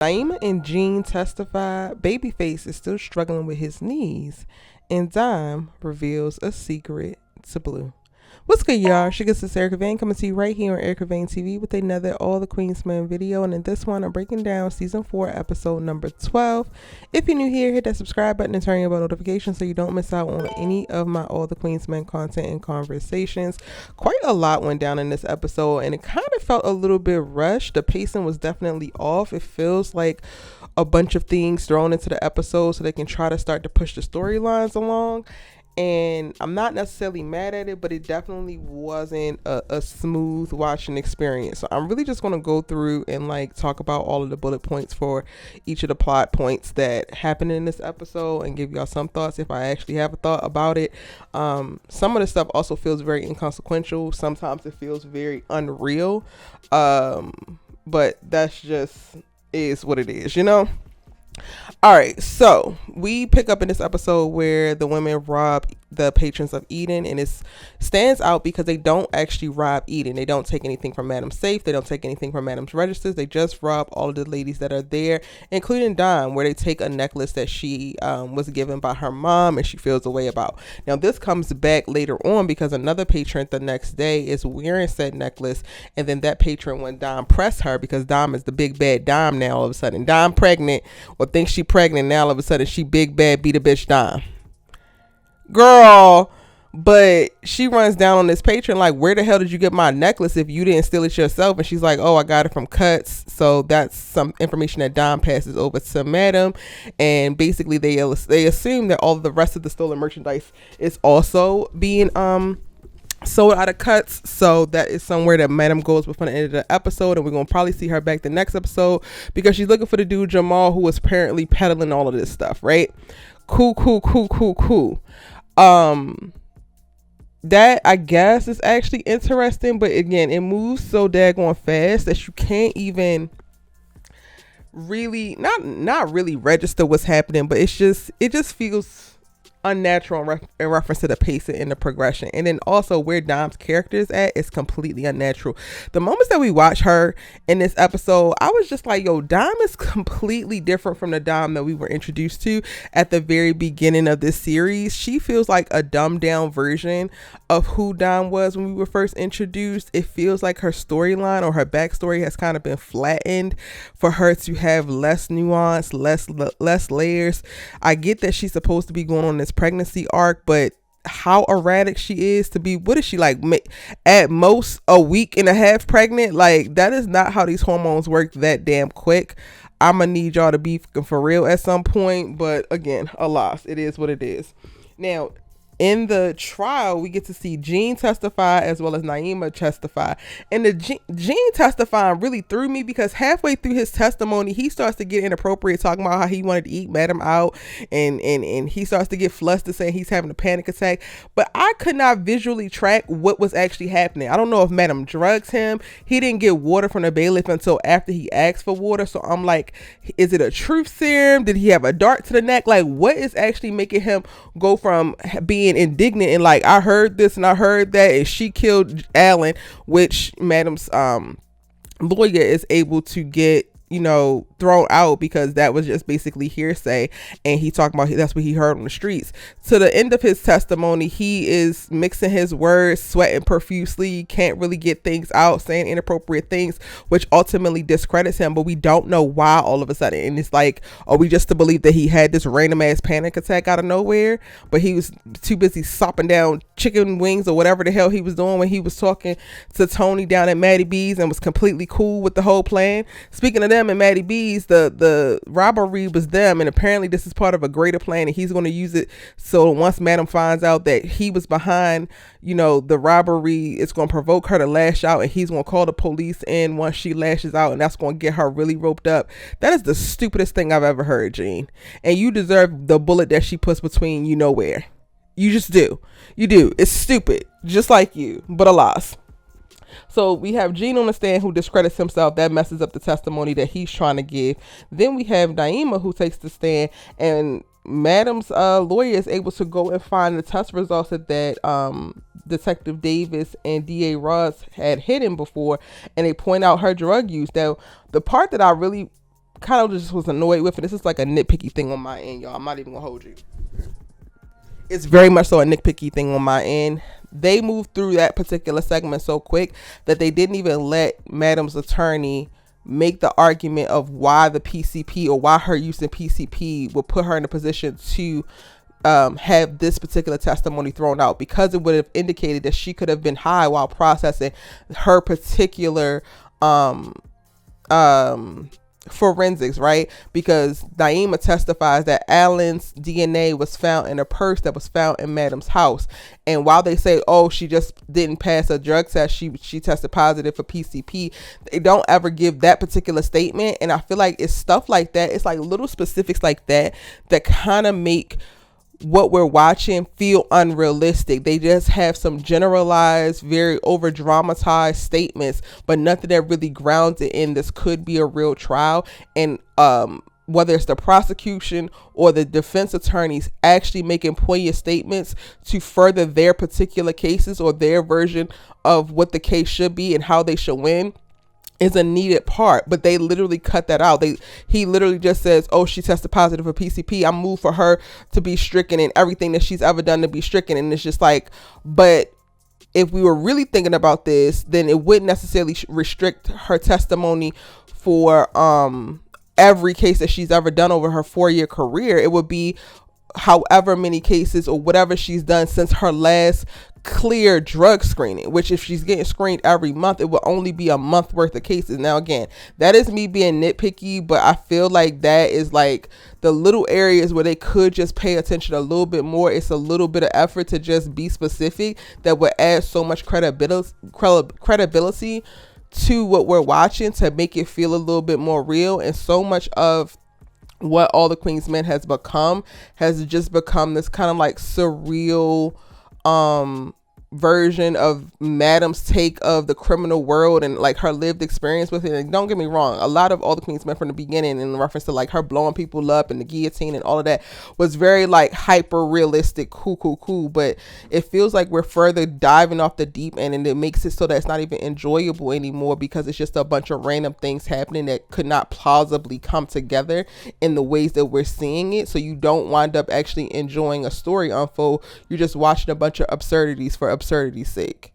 Daima and Jean testify Babyface is still struggling with his knees, and Dime reveals a secret to Blue. What's good, y'all? She gets this Erica Vane coming to you right here on Erica Vane TV with another All the Queensmen video. And in this one, I'm breaking down season 4, episode number 12. If you're new here, hit that subscribe button and turn your bell notifications so you don't miss out on any of my All the Queensmen content and conversations. Quite a lot went down in this episode, and it kind of felt a little bit rushed. The pacing was definitely off. It feels like a bunch of things thrown into the episode so they can try to start to push the storylines along. And I'm not necessarily mad at it, but it definitely wasn't a smooth watching experience. So I'm really just going to go through and like talk about all of the bullet points for each of the plot points that happened in this episode and give y'all some thoughts if I actually have a thought about it. Some of the stuff also feels very inconsequential. Sometimes it feels very unreal. But that's just is what it is, you know? All right, so we pick up in this episode where the women rob the patrons of Eden, and it stands out because they don't actually rob Eden. They don't take anything from Madam's safe. They don't take anything from Madam's registers. They just rob all of the ladies that are there, including Dime, where they take a necklace that she was given by her mom and she feels a way about. Now, this comes back later on because another patron the next day is wearing said necklace, and then that patron, when Dime pressed her, because Dime is the big bad Dime now all of a sudden. Dime pregnant or thinks she pregnant, now all of a sudden she big bad beat a bitch Dime. Girl, but she runs down on this patron like, where the hell did you get my necklace if you didn't steal it yourself? And she's like, oh, I got it from Cuts. So that's some information that Dime passes over to Madam, and basically they assume that all of the rest of the stolen merchandise is also being sold out of Cuts. So that is somewhere that Madam goes before the end of the episode, and we're gonna probably see her back the next episode because she's looking for the dude Jamal, who was apparently peddling all of this stuff, right? Cool. That I guess is actually interesting, but again, it moves so daggone fast that you can't even really not really register what's happening, but it just feels unnatural in reference to the pacing and the progression. And then also where Dime's character is at is completely unnatural. The moments that we watch her in this episode, I was just like, yo, Dime is completely different from the Dime that we were introduced to at the very beginning of this series. She feels like a dumbed down version of who Dime was when we were first introduced. It feels like her storyline or her backstory has kind of been flattened for her to have less nuance, less layers. I get that she's supposed to be going on this pregnancy arc, but how erratic she is to be, what is she like, at most a week and a half pregnant? Like, that is not how these hormones work that damn quick. I'm gonna need y'all to be for real at some point, but again, alas, it is what it is. Now, in the trial, we get to see Jean testify as well as Naima testify. And the Jean testifying really threw me because halfway through his testimony, he starts to get inappropriate, talking about how he wanted to eat Madam out, and he starts to get flustered saying he's having a panic attack. But I could not visually track what was actually happening. I don't know if Madam drugs him. He didn't get water from the bailiff until after he asked for water. So I'm like, is it a truth serum? Did he have a dart to the neck? Like, what is actually making him go from being indignant and like, I heard this and I heard that and she killed Alan, which Madam's lawyer is able to get, thrown out because that was just basically hearsay, and he talking about that's what he heard on the streets. To the end of his testimony, he is mixing his words, sweating profusely, can't really get things out, saying inappropriate things, which ultimately discredits him, but we don't know why all of a sudden. And it's like, are we just to believe that he had this random ass panic attack out of nowhere, but he was too busy sopping down chicken wings or whatever the hell he was doing when he was talking to Toni down at Maddie B's and was completely cool with the whole plan. Speaking of them and Maddie B's, the robbery was them, and apparently this is part of a greater plan, and he's going to use it so once Madam finds out that he was behind the robbery, it's going to provoke her to lash out, and he's going to call the police in once she lashes out, and that's going to get her really roped up. That is the stupidest thing I've ever heard, Jean, and you deserve the bullet that she puts between where. You just do. You do. It's stupid, just like you, but alas. So we have Jean on the stand who discredits himself. That messes up the testimony that he's trying to give. Then we have Daima who takes the stand, and Madam's lawyer is able to go and find the test results that Detective Davis and DA Ross had hidden before, and they point out her drug use. Now, the part that I really kind of just was annoyed with, and this is like a nitpicky thing on my end, y'all. I'm not even gonna hold you. It's very much so a nitpicky thing on my end. They moved through that particular segment so quick that they didn't even let Madam's attorney make the argument of why the PCP or why her using PCP would put her in a position to have this particular testimony thrown out, because it would have indicated that she could have been high while processing her particular forensics, right? Because Daima testifies that Alan's DNA was found in a purse that was found in Madam's house, and while they say, oh, she just didn't pass a drug test, she tested positive for PCP, they don't ever give that particular statement. And I feel like it's stuff like that, it's like little specifics like that that kind of make what we're watching feel unrealistic. They just have some generalized, very over dramatized statements, but nothing that really grounds it in this could be a real trial. And whether it's the prosecution or the defense attorneys actually making poignant statements to further their particular cases or their version of what the case should be and how they should win, is a needed part, but they literally cut that out. He literally just says, oh, she tested positive for PCP, I moved for her to be stricken and everything that she's ever done to be stricken. And it's just like, but if we were really thinking about this, then it wouldn't necessarily restrict her testimony for every case that she's ever done over her 4-year career. It would be however many cases or whatever she's done since her last clear drug screening, which if she's getting screened every month, it will only be a month worth of cases. Now again, that is me being nitpicky, but I feel like that is like the little areas where they could just pay attention a little bit more. It's a little bit of effort to just be specific that would add so much credibility to what we're watching to make it feel a little bit more real. And so much of what All the Queen's Men has just become this kind of like surreal version of Madam's take of the criminal world and like her lived experience with it. And don't get me wrong, a lot of All the Queen's Men from the beginning, in reference to like her blowing people up and the guillotine and all of that, was very like hyper realistic, cool, but it feels like we're further diving off the deep end, and it makes it so that it's not even enjoyable anymore, because it's just a bunch of random things happening that could not plausibly come together in the ways that we're seeing it. So you don't wind up actually enjoying a story unfold. You're just watching a bunch of absurdities for absurdity's sake.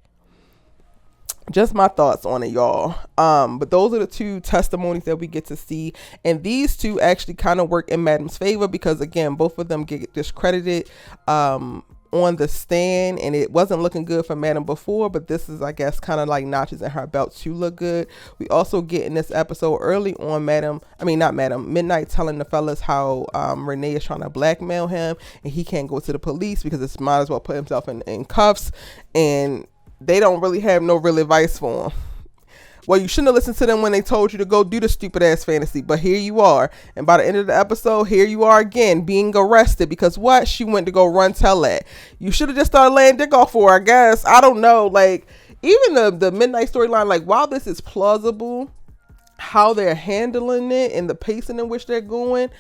Just my thoughts on it, y'all. But those are the two testimonies that we get to see, and these two actually kind of work in Madam's favor, because again, both of them get discredited on the stand, and it wasn't looking good for Madam before, but this is, I guess, kind of like notches in her belt to look good. We also get in this episode early on Midnight telling the fellas how Renee is trying to blackmail him and he can't go to the police because it's might as well put himself in cuffs, and they don't really have no real advice for him. Well, you shouldn't have listened to them when they told you to go do the stupid ass fantasy, but here you are. And by the end of the episode, here you are again being arrested because what? She went to go run tell that. You should have just started laying dick off for her, I guess. I don't know. Like, even the Midnight storyline, like, while this is plausible, how they're handling it and the pacing in which they're going,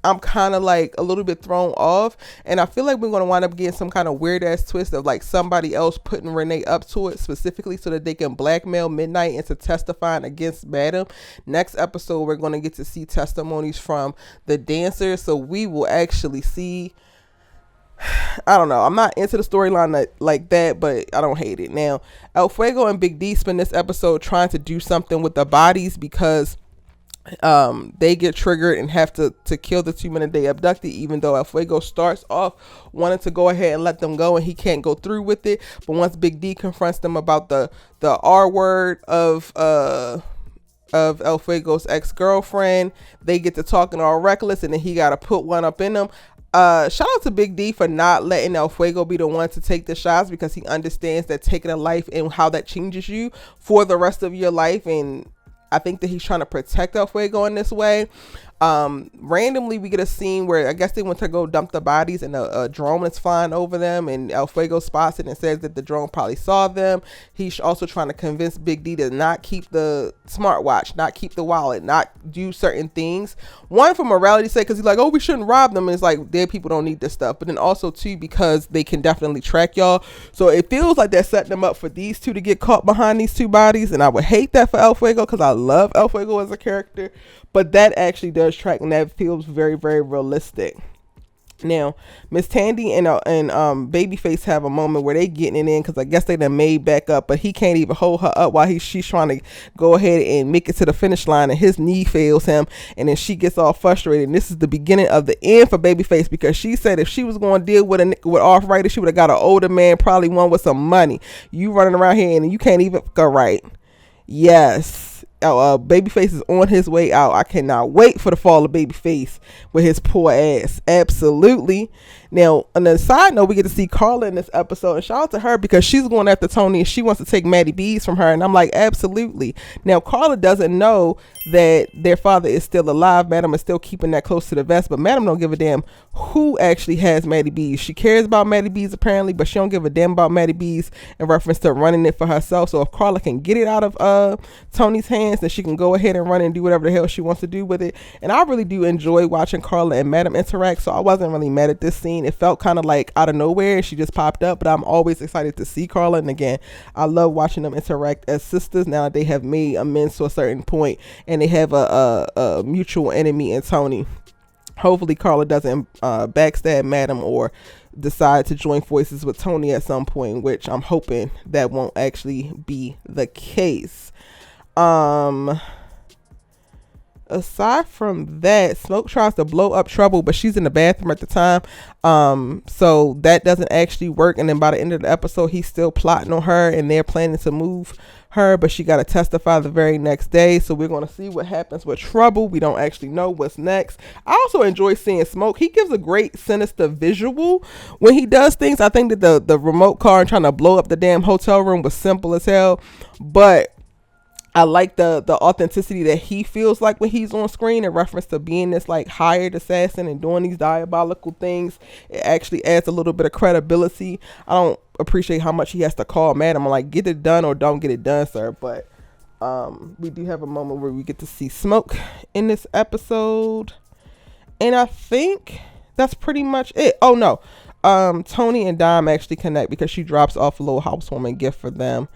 I'm kind of like a little bit thrown off, and I feel like we're going to wind up getting some kind of weird ass twist of like somebody else putting Renee up to it specifically so that they can blackmail Midnight into testifying against Madam. Next episode, we're going to get to see testimonies from the dancers, so we will actually see. I don't know. I'm not into the storyline like that, but I don't hate it. Now, El Fuego and Big D spend this episode trying to do something with the bodies because they get triggered and have to kill the 2 men they abducted, even though El Fuego starts off wanting to go ahead and let them go and he can't go through with it. But once Big D confronts them about the R word of El Fuego's ex-girlfriend, they get to talking all reckless, and then he got to put one up in them. Shout out to Big D for not letting El Fuego be the one to take the shots, because he understands that taking a life and how that changes you for the rest of your life, and I think that he's trying to protect El Fuego in this way. Randomly we get a scene where I guess they went to go dump the bodies and a drone is flying over them, and El Fuego spots it and says that the drone probably saw them. He's also trying to convince Big D to not keep the smartwatch, not keep the wallet, not do certain things. One, for morality's sake, because he's like, oh, we shouldn't rob them, and it's like, dead people don't need this stuff. But then also too, because they can definitely track y'all, so it feels like they're setting them up for these two to get caught behind these two bodies. And I would hate that for El Fuego, because I love El Fuego as a character, but that actually does track, and that feels very, very realistic. Now, Miss Tandy and Babyface have a moment where they getting it in, because I guess they done made back up, but he can't even hold her up while she's trying to go ahead and make it to the finish line, and his knee fails him, and then she gets all frustrated. And this is the beginning of the end for Babyface, because she said if she was going to deal with arthritis, she would have got an older man, probably one with some money. You running around here and you can't even go right. Yes. Babyface is on his way out. I cannot wait for the fall of Babyface with his poor ass. Absolutely. Now, on the side note, we get to see Carla in this episode, and shout out to her, because she's going after Toni and she wants to take Maddie B's from her, and I'm like, absolutely. Now, Carla doesn't know that their father is still alive. Madam is still keeping that close to the vest, but Madam don't give a damn who actually has Maddie B's. She cares about Maddie B's apparently, but she don't give a damn about Maddie B's in reference to running it for herself. So if Carla can get it out of Toni's hands, then she can go ahead and run and do whatever the hell she wants to do with it. And I really do enjoy watching Carla and Madam interact, so I wasn't really mad at this scene. It felt kind of like out of nowhere, she just popped up, but I'm always excited to see Carla. And again, I love watching them interact as sisters now that they have made amends to a certain point, and they have a mutual enemy in Toni. Hopefully Carla doesn't backstab Madam or decide to join forces with Toni at some point, which I'm hoping that won't actually be the case. Aside from that, Smoke tries to blow up Trouble, but she's in the bathroom at the time, so that doesn't actually work. And then by the end of the episode, he's still plotting on her, and they're planning to move her, but she got to testify the very next day. So we're going to see what happens with Trouble. We don't actually know what's next. I also enjoy seeing Smoke. He gives a great sinister visual when he does things. I think that the remote car and trying to blow up the damn hotel room was simple as hell, but I like the authenticity that he feels like when he's on screen in reference to being this like hired assassin and doing these diabolical things. It actually adds a little bit of credibility. I don't appreciate how much he has to call Madam. I'm like, get it done or don't get it done, sir. But we do have a moment where we get to see Smoke in this episode, and I think that's pretty much it. Oh no, Toni and Dime actually connect because she drops off a little housewarming gift for them,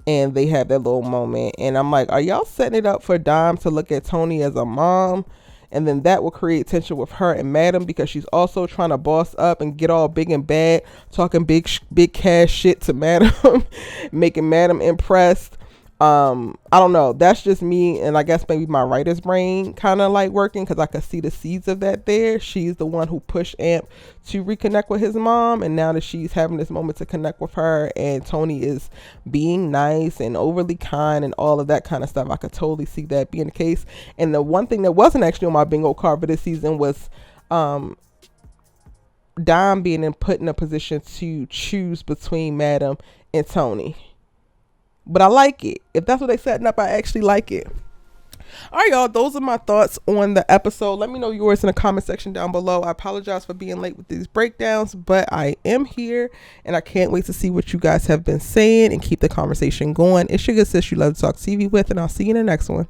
and they have that little moment. And I'm like, are y'all setting it up for Dime to look at Toni as a mom? And then that will create tension with her and Madam, because she's also trying to boss up and get all big and bad, talking big cash shit to Madam, making Madam impressed. I don't know. That's just me, and I guess maybe my writer's brain kind of like working, because I could see the seeds of that there. She's the one who pushed Amp to reconnect with his mom, and now that she's having this moment to connect with her, and Toni is being nice and overly kind and all of that kind of stuff, I could totally see that being the case. And the one thing that wasn't actually on my bingo card for this season was Dime being put in a position to choose between Madam and Toni. But I like it. If that's what they setting up, I actually like it. All right, y'all. Those are my thoughts on the episode. Let me know yours in the comment section down below. I apologize for being late with these breakdowns, but I am here, and I can't wait to see what you guys have been saying and keep the conversation going. It's your good sis you love to talk TV with, and I'll see you in the next one.